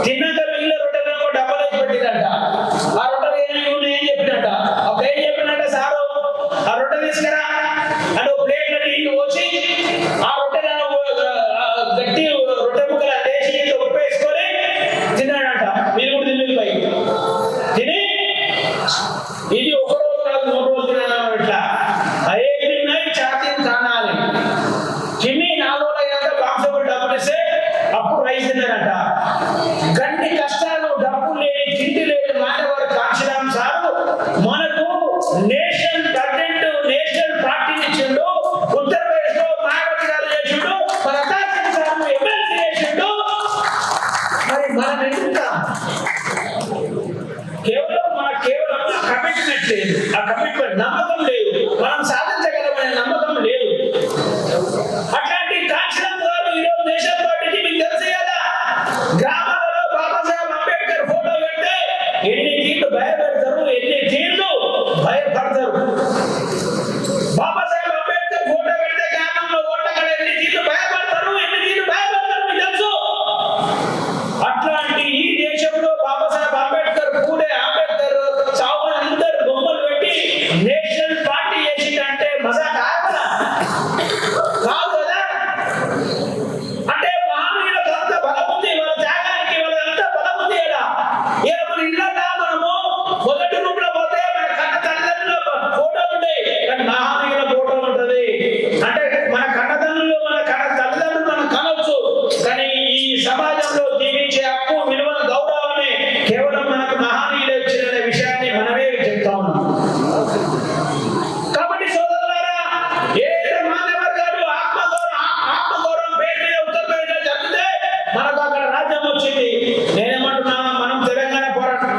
తిన్నాక మిగిలిన రొట్టెలను డబ్బులు వేసి పెట్టిందంట. ఆ రొట్టెలు ఏం చెప్పినట్ట అప్పుడు ఏం చెప్పినట్ట సారు ఆ రొట్టె తీసుకురా అంటే ఒక ప్లేట్లో నీళ్లు పోసి ఆ రొట్టెలను గట్టి రొట్టె ముక్కలు వేసి ఉప్పు వేసుకొని తిన్నాడంట. మీరు కూడా తిన్నది పై తిని ఇది ఒక రోజు కాదు 3 రోజులు తినాలి. ఇట్లా అయ్యి ఛాతీని కానాలి తిని 4 రోజులు అయ్యాక బాక్సబుల్ డబ్బులు ఇస్తే అప్పుడు రైస్ తిన్నారంట. గంటి కష్టాలు డబ్బు లేని తిండి లేని మానవారు కాంక్షరామ్ సారు మనకు నేషనల్ ప్రెసిడెంట్ నేషనల్ పార్టీని ఇచ్చిండు. ఉత్తరప్రదేశ్ లో మాయావతి గారు చేసిండు. ప్రతాప్ సింగ్ సార్ ఎమ్మెల్సీ చేసిండు. మరి మనం ఎంత కేవలం కమిట్మెంట్ లేదు. ఆ కమిట్మెంట్ నమ్మకం లేదు. మనం సాధించగలమనే నమ్మకం లేదు. అట్లాంటి కాంక్షరామ్ గారు ఈరోజు నేషనల్ పార్టీకి మీకు తెలిసి కదా గ్రామాలలో బాబాసాహెబ్ అంబేద్కర్ ఫోటో పెడితే ఎన్ని తీర్లు భయపెడతారు, ఎన్ని తీర్లు భయపడతారు. బాబాసాహెబ్ అంబేద్కర్ ఫోటో పెడితే గ్రామంలో ఓట్లక్కడ ఎన్ని తీర్లు భయపడతారు, ఎన్ని తీర్లు భయపడతారు మీకు తెలుసు. అట్లాంటి ఈ దేశంలో బాబాసాహెబ్ అంబేద్కర్ పూడే అంబేద్కర్ అందరు బొమ్మలు పెట్టి నేషనల్ పార్టీ చేసిందంటే మజా కాదు కదా. అంటే మహానీయులకు అంత బలం ఉంది, వాళ్ళ త్యాగానికి వాళ్ళంతా బలం ఉంది. ఇలా మన ఇళ్ళ మనము మొదటి రూమ్ లో పోతే మన కన్న తల్లిదండ్రుల ఫోటో ఉంటాయి, కానీ మహానీయుల ఫోటో ఉంటది. అంటే మన కన్నతండ్రులు మన తల్లిదండ్రులు మనం కనవచ్చు, కానీ ఈ సమాజంలో జీవించే హక్కు విలువల గౌరవాన్ని కేవలం మనకు మహానీయులు ఇచ్చిన విషయాన్ని మనమే చెప్తా ఉన్నాం. కాబట్టి సోదరులారా ఏదైతే మాన్యవర్గాలు ఆత్మగౌరవం పేరు మీద ఉత్తరప్రదేశ్లో జరిగితే మనకు అక్కడ రాజ్యం వచ్చింది. నేనేమంటున్నా మనం తెలంగాణ పోరాటం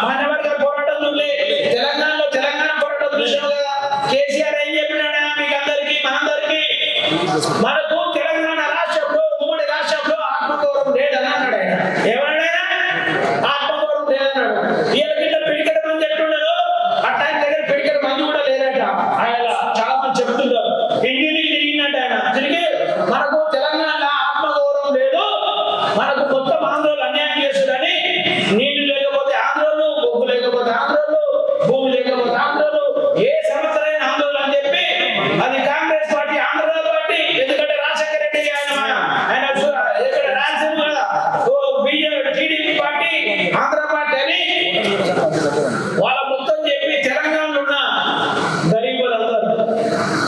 మాన్యవర్గ పోరాటం నుండి తెలంగాణ పోరాటం చూసాం కదా. కేసీఆర్ ఏం చెప్పినాడా మీకు అందరికీ మనందరికీ మనకు తెలంగాణ రాష్ట్రంలో ఉమ్మడి రాష్ట్రంలో ఆత్మగౌరవం లేదని అన్నాడు. ఆయన ఏమన్నాడైనా ఆత్మగౌరవం లేదన్నాడు. వీళ్ళ పిడికెడ మంది ఎట్లుండదు అట్లా దగ్గర పిడికెడ మంది కూడా లేదట. ఆయన చాలా మంది చెప్తున్నారు. ఇంటికి తిరిగినట్టు ఆయన తిరిగి మనకు తెలంగాణ ఆత్మగౌరవం లేదు, మనకు మొత్తం ఆంధ్రోలు అన్యాయం చేస్తుందని నీళ్లు లేకపోతే ఆంధ్రోలు, బొగ్గు లేకపోతే ఆంధ్రోలు, భూమి లేకపోతే ఆంధ్రోలు, ఏ సమస్యలైన ఆందోళన అని చెప్పి అది కాంగ్రెస్ పార్టీ ఆంధ్ర పార్టీ. ఎందుకంటే రాజశేఖర రెడ్డి ఆయన ఇక్కడ రాయలసీమ కదా టీడీపీ పార్టీ ఆంధ్ర పార్టీ అని వాళ్ళ మొత్తం చెప్పి తెలంగాణలో ఉన్న గరీబులందరూ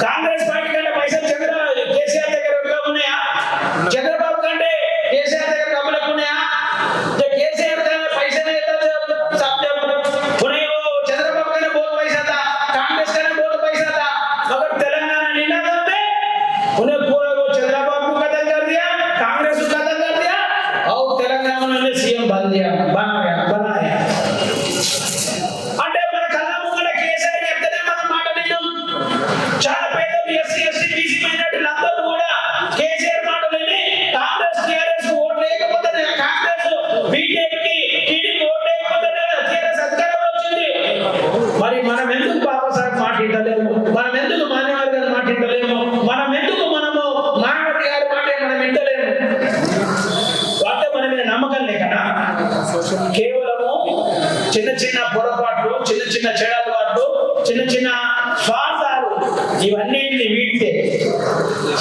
కాంగ్రెస్ పార్టీ కంటే పైసలు కేసీఆర్ దగ్గర ఎక్కువ ఉన్నాయా? చంద్రబాబు కంటే కేసీఆర్ దగ్గర డబ్బులు ఎక్కువ ఉన్నాయా? కేసీఆర్ కంటే పైసలు ఉన్నాయో చంద్రబాబు కంటే బోధ పైసా था, कांग्रेस का बहुत पैसा था, मगर तेलंगाना निंदा करते उन्हें पूरा वो चंद्रबाबू को कतल कर दिया, कांग्रेस को कतल कर दिया और तेलंगाना ने सीएम बनाया. అంటే మన కళ్ళ ముంగట కేసీఆర్ చెప్తేనే మనం మాట విన్నాం. చాలా పేదలు ఎస్సీ ఎస్టీ బీసీ మైనారిటీలందరూ కూడా కేసీఆర్ మాట విని కాంగ్రెస్ టీఆర్ఎస్ ఓట్ లేకపోతే కాంగ్రెస్ బీజేపీకి టీడీపీ ఓట్ లేకపోతే టీఆర్ఎస్ అధికారంలో వచ్చింది. మరి మనం ఎందుకు బాబాసాహెబ్ మాట వింటలేము? మనం ఎందుకు మాన్యవారి గారి మాట వింటలేము? మనం ఎందుకు మనము మాయావతి గారి మాట మనం వింటలేము? అంటే మన మీద నమ్మకం లేకనా? కేవలము చిన్న పొరపాట్లు, చిన్న చెడలవాట్లు, చిన్న స్వార్థాలు ఇవన్నిటిని వీడితే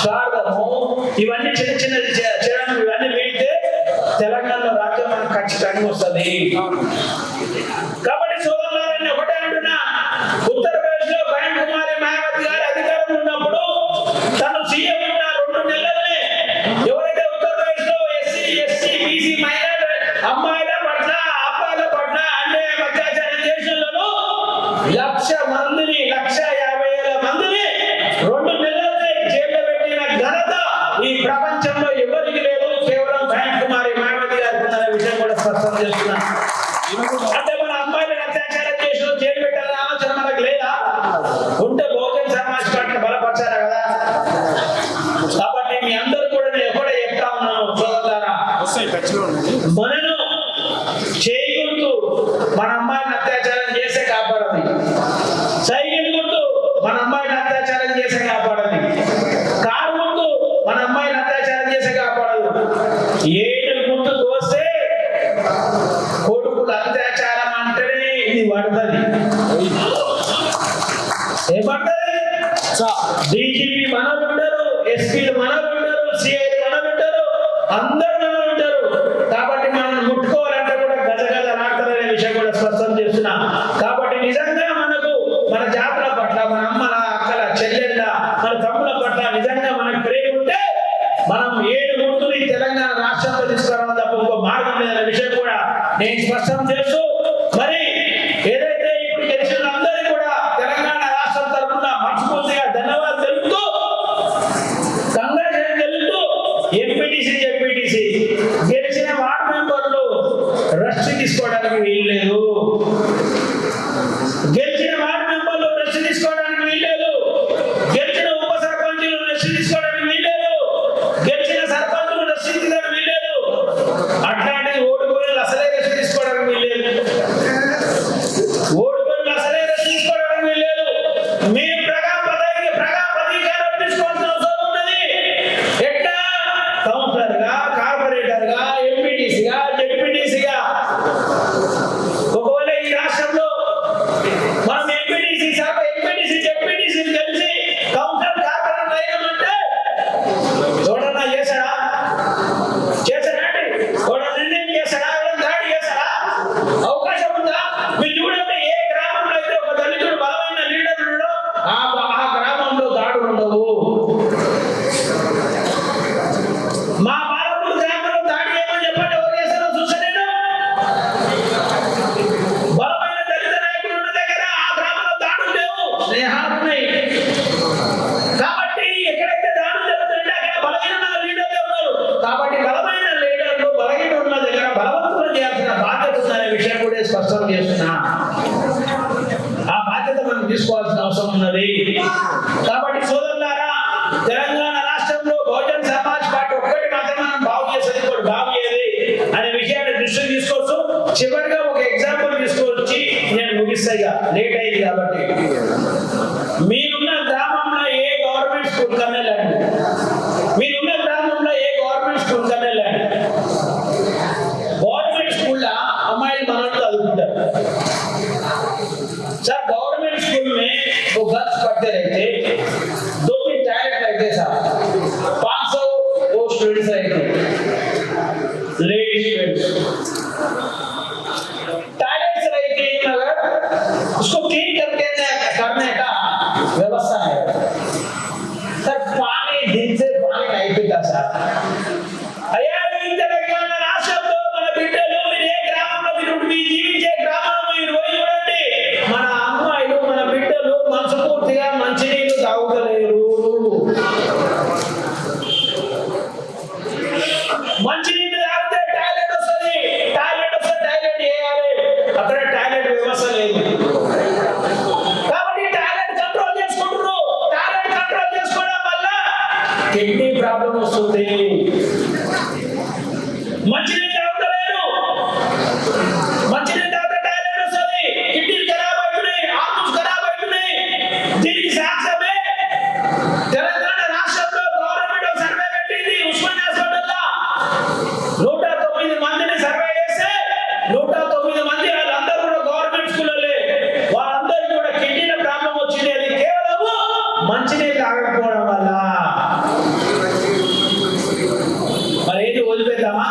స్వార్థము ఇవన్నీ చిన్న చెడలు ఇవన్నీ వీడితే తెలంగాణలో రాజ్యం మనకు ఖచ్చితంగా వస్తుంది. కాబట్టి సోదరులారా ఒకటే అంటున్నా, ఉత్తరప్రదేశ్ లో బయన్ కుమారి మాయావతి గారి అధికారంలో ఉన్నప్పుడు తను సీఎం ఉన్న 2 నెలలనే ఎవరైతే ఉత్తరప్రదేశ్ లో ఎస్సీ ఎస్టీ బీసీ మైనారిటీ అమ్మాయిల పట్ల అబ్బాయిల పట్ల అన్యాయం అత్యాచారం చేసినలో 1,50,000 మందిని 1,50,000 2 నెలలనే జైల్లో పెట్టిన ఘనత ఈ ప్రపంచంలో ఎవరికి లేదు, కేవలం బ్యాంక్ కుమారి మాయావతి గారికి ఉందనే విషయం కూడా స్పష్టం చేస్తున్నాను. అంటే మన అమ్మాయిలను అత్యాచారం చేసి జైలు పెట్టాలనే ఆలోచన మనకు లేదా? ఉంటే బహుజన్ సమాజ్ పార్టీని బలపరచారా కదా. కాబట్టి మీ అందరూ కూడా నేను ఎప్పుడే చెప్తా ఉన్నాను సోదరులారా, మనను చేయకూడదు మన అమ్మాయిని అత్యాచారం చేసే కాపాడది, సైకిల్ గుర్తు మన అమ్మాయిని అత్యాచారం చేసే కాపాడది, కారు గుర్తు మన అమ్మాయిని అత్యాచారం చేసే కాపాడదు, ఏడు గుర్తుకు వస్తే కొడుకులు అత్యాచారం అంటేనే ఇది పడుతుంది. ఏమంటది? డీజీపీ మనలు ఉంటారు, ఎస్పీలు మనలు ఉంటారు, సిఐలు మనలు ఉంటారు, అందరు మనలు ఉంటారు. కాబట్టి మనం ముట్టుకోవాలంటే కూడా గజగజ నాటదనే విషయం కూడా స్పష్టం చేస్తున్నా. కాబట్టి నిజంగా మనకు మన జాతుల పట్ల, మన అమ్మల అక్కల చెల్లెళ్ళ మన తమ్ముల పట్ల నిజంగా మనకు ప్రేమ ఉంటే మనం 7 గుర్తుని తెలంగాణ రాష్ట్రంలో తీసుకురావడం తప్ప ఇంకో మార్గం లేదనే విషయం కూడా నేను స్పష్టం చేస్తూ, మరి ఏదైతే ఇప్పుడు గెలిచిన అందరికీ కూడా తెలంగాణ రాష్ట్రం తరఫున మనస్ఫూర్తిగా ధన్యవాదాలు తెలుపుతూ, కంగ్రాచులేషన్ తెలుపుతూ, ఎంపీటీసీ జెడ్పీటీసీ గెలిచిన వార్డు మెంబర్లు రెస్ట్ తీసుకోవడానికి వీల్లేదు. గెలిచిన వార్డు మెంబర్లు రెస్ట్ తీసుకోవడానికి వీల్లేదు. గెలిచిన ఉప సర్పంచులు రెస్ట్ తీసుకోవడానికి వీల్లేదు. గెలిచిన సర్పంచులు రెస్ట్ తీసుకోవడానికి వీల్లేదు. అట్లాంటిది ఓడిపోయిన అసలే రెస్ట్ తీసుకోవడానికి వీల్లేదు. ఓడిపోయిన అసలే రెస్ట్ తీసుకోవడానికి వీల్లేదు. మీరు ప్రజా ప్రతీకారం తీసుకోవాల్సిన అవసరం ఉన్నది. ఎట్లా? కౌన్సిలర్ గా, కార్పొరేటర్ గా, ఎంపీటీసీగా, జెడ్పీటీసీగా. ఒకవేళ ఈ రాష్ట్రంలో మనం ఎంపీటీసీ జెడ్పీటీసీ కలిసి కౌన్సిలర్ కార్పొరేటర్ అయ్యామంటే ఎవడన్నా చేశాడా? చేశాడండి? ఎవడన్నా నిర్ణయం చేశాడా? ఎవడన్నా దాడి చేశాడా? అవకాశం ఉందా? మీరు చూడండి, ఏ గ్రామంలో అయితే ఒక దళితుడు బలమైన లీడర్ ఉన్నాడో ఆ గ్రామంలో దాడులు ఉండవు. మా బాలపూర్ గ్రామంలో దాడి ఏమని చెప్పండి, ఎవరు చేస్తారో చూసాను. బలమైన దళిత నాయకులు ఉన్న దగ్గర ఆ గ్రామంలో దాడులు లేవు, స్నేహాలు ఉన్నాయి. కాబట్టి ఎక్కడైతే దాడులు జరుగుతుంటే అక్కడ బలహీన లీడర్లు ఉన్నారు. కాబట్టి బలమైన లీడర్లు బలహీన ఉన్న దగ్గర బలవంతులు చేయాల్సిన బాధ్యత ఉందనే విషయం కూడా స్పష్టం చేస్తున్నా. ఆ బాధ్యత మనం తీసుకోవాల్సిన అవసరం ఉన్నది. కాబట్టి సోదరులారా, తెలంగాణ రాష్ట్రంలో బహుజన్ సమాజ్ పార్టీ ఒక్కటి మాత్రం మనం బాగు చేసేది, ఇంకోటి బాగు చేయదు అనే విషయాన్ని దృష్టికి తీసుకోవచ్చు. చివరిగా ఒక ఎగ్జాంపుల్ తీసుకొచ్చి నేను ముగిస్తాయిగా, లేట్ అయింది కాబట్టి. మీరున్న గ్రామంలో ఏ గవర్నమెంట్ స్కూల్ కన్నా లేండి, మీరున్న గ్రామంలో ఏ గవర్నమెంట్ స్కూల్ కన్నా లేండి. గవర్నమెంట్ స్కూల్లో అమ్మాయిలు మనల్ని చదువుకుంటారు సార్. गवर्नमेंट स्कूल में वो गर्ल्स पढ़ते रहते, 2-3 टॉयलेट रहते साहब, 500 वो स्टूडेंट्स रहते, लेडीज स्टूडेंट्स। टॉयलेट्स रहते मगर उसको क्लीन करने का व्यवस्था है सर। पानी दिन से पानी नहीं पीता सर। अया తెలంగాణ రాష్ట్రంలో మన బిడ్డలు మీరు ఏ గ్రామంలో మీరు జీవించే గ్రామంలో మీరు పోయి చూడండి, మన అమ్మాయిలు మన బిడ్డలు మనస్ఫూర్తిగా మంచినీళ్ళు తాగుతలేరు. మంచినీళ్ళు తాగితే టాయిలెట్ వస్తుంది, టాయిలెట్ చేయాలి, అక్కడ టాయిలెట్ వ్యవస్థ లేదు. కాబట్టి టాయిలెట్ కంట్రోల్ చేసుకుంటున్నారు. టాయిలెట్ కంట్రోల్ చేసుకోవడం వల్ల కిడ్నీ ప్రాబ్లం వస్తుంది. మంచినీళ్ళు తాగుతలేరు, మంచినీళ్ళు తాగితే టాయిలెట్ వస్తుంది, కిడ్నీలు ఖరాబ్ అవుతున్నాయి, ఆర్గన్స్ ఖరాబ్ అవుతున్నాయి. దీనికి సాక్ష్యమే తెలంగాణ రాష్ట్రంలో గవర్నమెంట్ సర్వే పెట్టింది. ఉస్మానియా హాస్పిటల్లో 109 మందిని సర్వే చేస్తే 109 మంది వాళ్ళందరూ కూడా గవర్నమెంట్ స్కూళ్ళే. వాళ్ళందరికీ కూడా కిడ్నీల ప్రాబ్లం వచ్చింది. అది కేవలం మంచినీళ్ళు తాగకపోవడం వల్ల. మరి ఏంటి వదిలిపెద్దామా?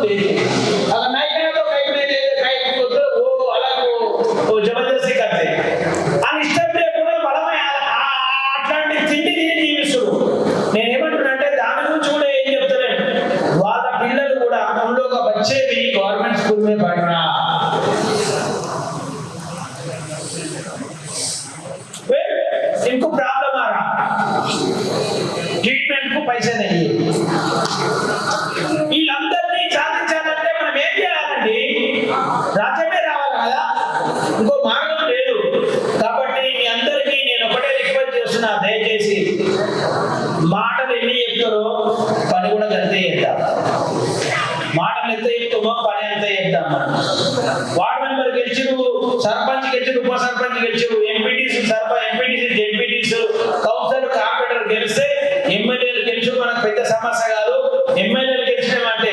तेज अगर नहीं कहे तो कहीं नहीं देते कहीं वो अलग वो जबरदस्ती करते అని ఇష్టం లేకుండా బలమే అట్లాంటి తిండి తిని జీవిస్తుడు. నేను ఏమంటున్నానంటే దాని గురించి కూడా ఏం చెప్తాను, వాళ్ళ పిల్లలు కూడా అందులో बच्चे भी गवर्नमेंट स्कूल में पढ़ रहा इनको प्रॉब्लम आ रहा, ट्रीटमेंट को पैसे नहीं है. వీళ్ళందరినీ సాధించాలంటే మనం ఏం చేయాలండి? రాజ్యమే రావాలి కదా, ఇంకో మార్గం లేదు. కాబట్టి మీ అందరికీ నేను ఒకటే రిక్వెస్ట్ చేస్తున్నా, దయచేసి మాటలు ఎన్ని చెప్తారో పని కూడా అంతే చేద్దాం. మాటలు ఎంత చెప్తామో పని అంత చేద్దాం. వార్డు మెంబర్ గెలిచిరు, సర్పంచ్ గెలిచిరు, ఉప సర్పంచ్ గెలిచిరు, MPTC MPTC ZPTC councillor corporator గెలిస్తే ఎమ్మెల్యేలు గెలిచి మనకు పెద్ద సమస్య కాదు. ఎమ్మెల్యేలు గెలిచినామంటే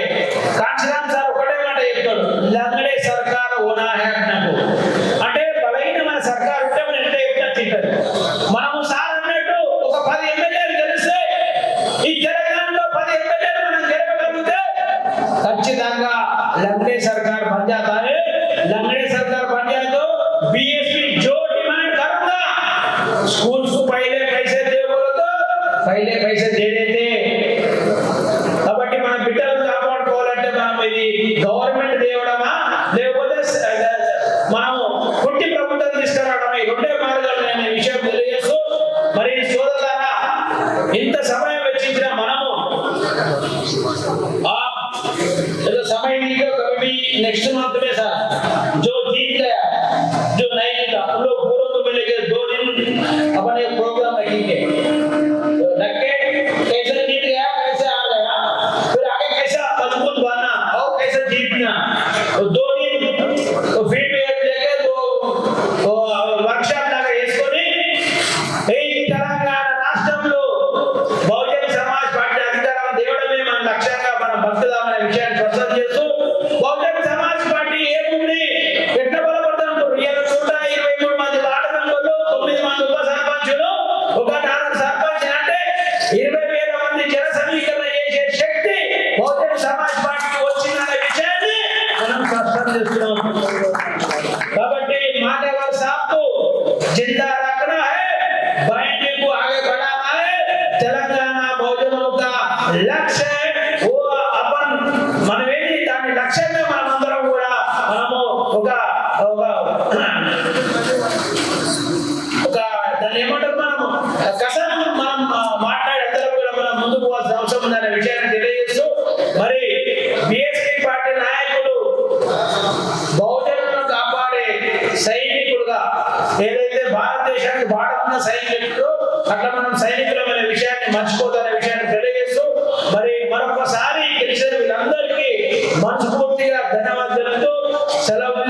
కాంచరామ్ సార్ ఒకటే మాట చెప్తాడు, లంగడే సర్కార్ ఓనా హే నాకు అంటే బలహీనమైన సర్కార్ ఉంటే మనం ఎంత చెప్తా తింటారు. మనము సార్ అన్నట్టు ఒక 10 ఎమ్మెల్యేలు గెలిస్తే ఈ తెలంగాణలో 10 ఎమ్మెల్యేలు మనం గెలవగలిగితే ఖచ్చితంగా లంగడే సర్కార్ బన్ జాతా హై. లంగడే సర్కార్ बन जाए तो बीएसपी जो डिमांड करूंगा स्कूल को पहले पैसे दे बोलो तो पहले पैसे दे देते. కాబట్టి మన బిడ్డలను కాపాడుకోవాలంటే మనం ఇది గవర్నమెంట్ దేవడమా లేకపోతే మనం పుట్టి ప్రభుత్వం తీసుకురావడమా, ఈ రెండే మార్గాలు నేను ఈ విషయం తెలియజేస్తూ, మరి సోదరులారా ఇంత సమయం వెచ్చించిన మనము समय नहीं का कभी नेक्स्ट मंथ में सर जो जीत गया जो नहीं जीता उन लोग पूरा तो मिलेंगे 2 दिन अपन एक प्रोग्राम रखेंगे, रख के कैसे जीत गया कैसे आ गया फिर आगे कैसा मजबूत बनना और कैसे जीतना, तो 2 दिन तो फीडबैक लेके तो वर्कशॉप लागा వేసుకొని ఈ తెలంగాణ రాష్ట్రంలో బహుజన సమాజ్ పార్టీ అధికారం దేవడమే మన లక్ష్యంగా మనం బతుకుదామనే విషయాన్ని స్పష్టం చేస్తూ, బహుజన సమాజ్ పార్టీ ఏముంది ఎట్లా బలపడతాం? 123 మంది వార్డు మెంబర్లు, 9 మంది ఉప సర్పంచులు, ఒక 4 సర్పంచ్ అంటే 20,000 మంది జన సమీకరణ చేసే శక్తి బహుజన సమాజ్ పార్టీకి వచ్చిందనే విషయాన్ని మనం స్పష్టం చేస్తున్నాం. కాబట్టి మాధవర్ సాబ్ కు जिंदा रखना है, बाइंडिंग को आगे बढ़ाना है. तेलंगाना बहुजनों का लक्ष्य वो अपन మనమేది దాని లక్ష్యంగా మనమందరం కూడా మనము ఒక దాన్ని ఏమంటారు మనము కసం మనం మాట్లాడి అందరం కూడా మనం ముందుకు పోవాల్సిన అవసరం ఉందనే విషయాన్ని తెలియజేస్తూ, మరి బీఎస్పీ పార్టీ నాయకులు బహుజనులను కాపాడే సైనికులుగా ఏదైతే భారతదేశానికి బాడుతున్న సైనికులు అట్లా మనం సైనికులమైన విషయాన్ని మర్చిపోతారనే విషయాన్ని తెలియజేస్తూ, మరి మరొకసారి గెలిచిన వీళ్ళందరికీ మనస్ఫూర్తిగా ధన్యవాదాలు సెలవు.